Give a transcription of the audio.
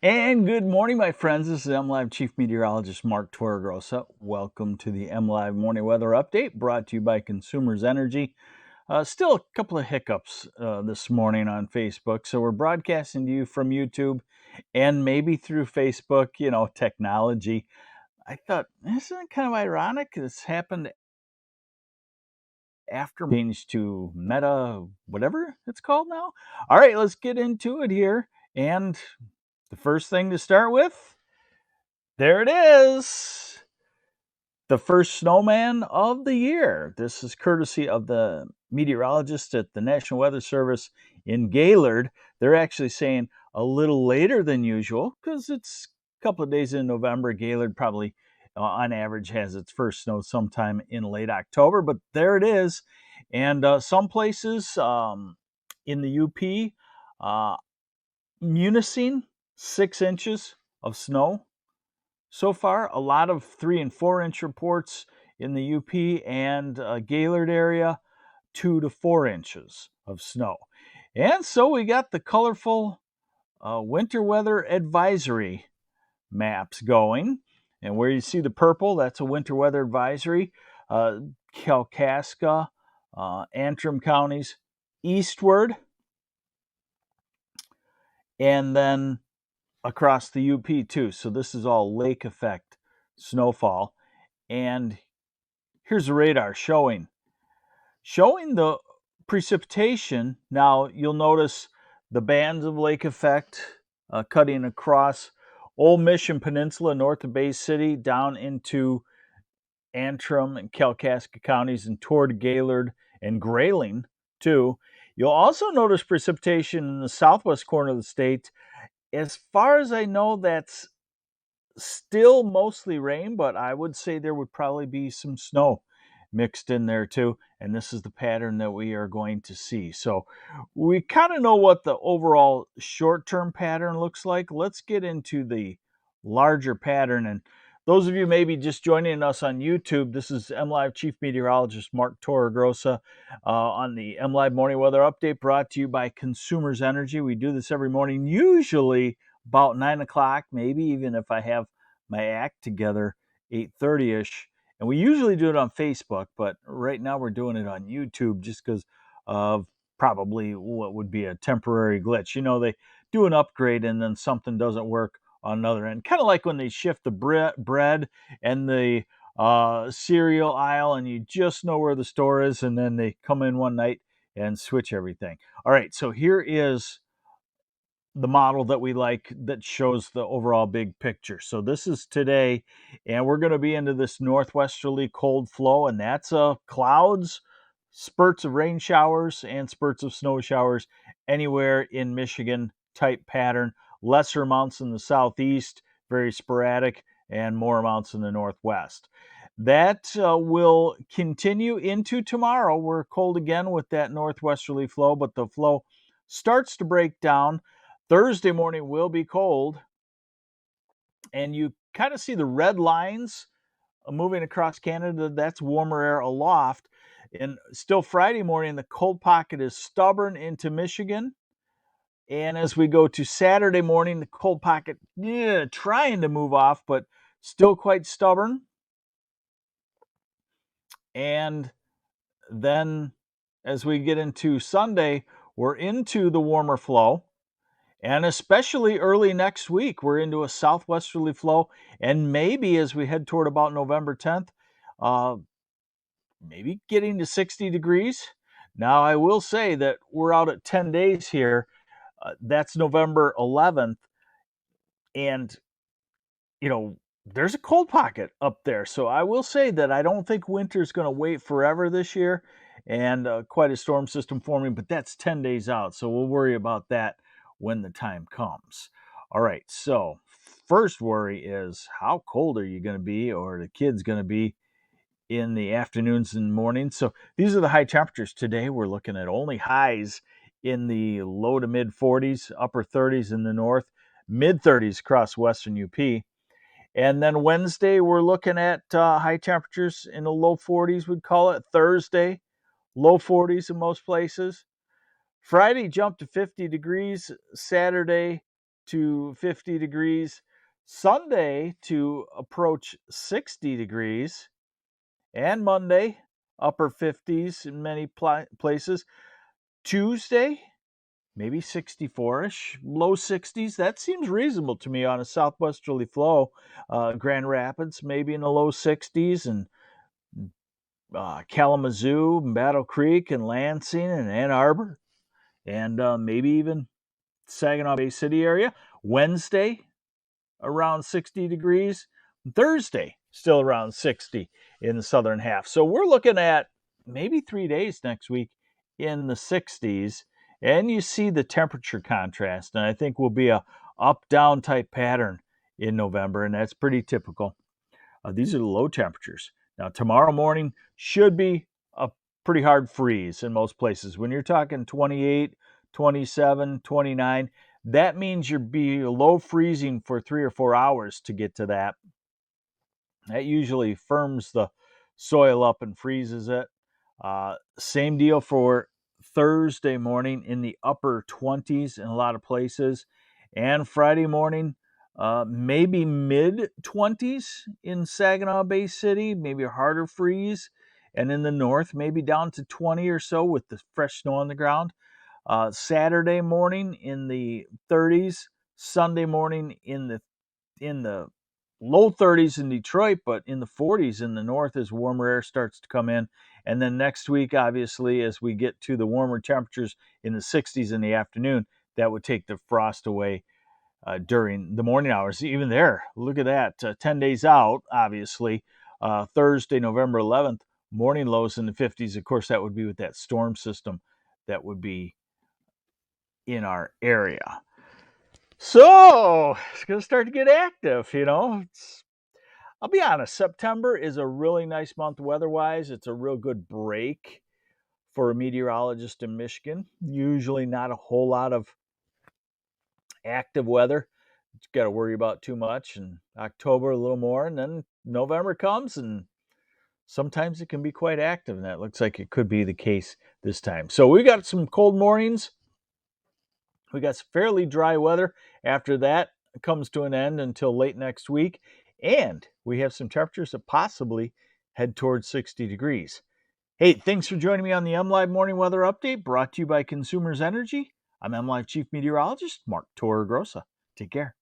And good morning, my friends. This is MLive Chief Meteorologist Mark Torregrossa. Welcome to the MLive Morning Weather Update brought to you by Consumers Energy. Still a couple of hiccups this morning on Facebook, so we're broadcasting to you from YouTube and maybe through Facebook, technology. I thought, isn't it kind of ironic? This happened after changed to Meta, whatever it's called now. All right, let's get into it here. And the first thing to start with, there it is. The first snowman of the year. This is courtesy of the meteorologists at the National Weather Service in Gaylord. They're actually saying a little later than usual because it's a couple of days in November. Gaylord probably, on average, has its first snow sometime in late October, but there it is. And some places in the UP, Munising, 6 inches of snow so far. A lot of 3 and 4 inch reports in the UP and Gaylord area, 2 to 4 inches of snow. And so we got the colorful winter weather advisory maps going. And where you see the purple, that's a winter weather advisory. Kalkaska, Antrim counties eastward, and then across the UP too. So this is all lake effect snowfall. And here's the radar showing the precipitation. Now you'll notice the bands of lake effect cutting across Old Mission Peninsula north of Bay City down into Antrim and Kalkaska counties and toward Gaylord and Grayling too. You'll also notice precipitation in the southwest corner of the state. As far as I know, that's still mostly rain, but I would say there would probably be some snow mixed in there too. And this is the pattern that we are going to see. So we kind of know what the overall short-term pattern looks like. Let's get into the larger pattern. And those of you maybe just joining us on YouTube, this is MLive Chief Meteorologist Mark Torregrossa on the MLive Morning Weather Update brought to you by Consumers Energy. We do this every morning, usually about 9 o'clock, maybe even if I have my act together, 8:30ish. And we usually do it on Facebook, but right now we're doing it on YouTube just because of probably what would be a temporary glitch. They do an upgrade and then something doesn't work on another end. Kind of like when they shift the bread and the cereal aisle and you just know where the store is, and then they come in one night and switch everything. All right, so here is the model that we like that shows the overall big picture. So this is today, and we're going to be into this northwesterly cold flow, and that's clouds, spurts of rain showers, and spurts of snow showers anywhere in Michigan type pattern. Lesser amounts in the southeast, very sporadic, and more amounts in the northwest. That will continue into tomorrow. We're cold again with that northwesterly flow, but the flow starts to break down. Thursday morning will be cold, and you kind of see the red lines moving across Canada. That's warmer air aloft. And still Friday morning, the cold pocket is stubborn into Michigan. And as we go to Saturday morning, the cold pocket trying to move off, but still quite stubborn. And then as we get into Sunday, we're into the warmer flow. And especially early next week, we're into a southwesterly flow. And maybe as we head toward about November 10th, maybe getting to 60 degrees. Now, I will say that we're out at 10 days here. That's November 11th. And, there's a cold pocket up there. So I will say that I don't think winter's going to wait forever this year and quite a storm system forming, but that's 10 days out. So we'll worry about that when the time comes. All right, so first worry is how cold are you going to be, or the kids going to be in the afternoons and mornings. So these are the high temperatures today. We're looking at only highs in the low to mid 40s, upper 30s in the north, mid 30s across western UP. And then Wednesday, we're looking at high temperatures in the low 40s, we'd call it. Thursday, low 40s in most places. Friday jumped to 50 degrees. Saturday, to 50 degrees. Sunday to approach 60 degrees. And Monday, upper 50s in many places. Tuesday, maybe 64-ish, low 60s. That seems reasonable to me on a southwesterly flow. Grand Rapids, maybe in the low 60s, and Kalamazoo, and Battle Creek, and Lansing, and Ann Arbor, and maybe even Saginaw Bay City area. Wednesday, around 60 degrees. Thursday, still around 60 in the southern half. So we're looking at maybe 3 days next week in the 60s. And you see the temperature contrast. And I think will be a up-down type pattern in November. And that's pretty typical. These are the low temperatures. Now, tomorrow morning should be a pretty hard freeze in most places. When you're talking 28, 27, 29, that means you'll be below freezing for 3 or 4 hours to get to that. That usually firms the soil up and freezes it. Same deal for Thursday morning in the upper 20s in a lot of places. And Friday morning, maybe mid 20s in Saginaw Bay City, maybe a harder freeze. And in the north, maybe down to 20 or so with the fresh snow on the ground. Saturday morning in the 30s, Sunday morning in the low 30s in Detroit, but in the 40s in the north as warmer air starts to come in. And then next week, obviously, as we get to the warmer temperatures in the 60s in the afternoon, that would take the frost away during the morning hours. Even there, look at that, 10 days out, obviously. Thursday, November 11th, morning lows in the 50s. Of course, that would be with that storm system that would be in our area. So it's going to start to get active, I'll be honest, September is a really nice month weather-wise. It's a real good break for a meteorologist in Michigan. Usually not a whole lot of active weather. You got to worry about too much. And October a little more, and then November comes, and sometimes it can be quite active, and that looks like it could be the case this time. So we got some cold mornings. We got some fairly dry weather. After that, it comes to an end until late next week. And we have some temperatures that possibly head towards 60 degrees. Hey, thanks for joining me on the MLive Morning Weather Update, brought to you by Consumers Energy. I'm MLive Chief Meteorologist Mark Torregrossa. Take care.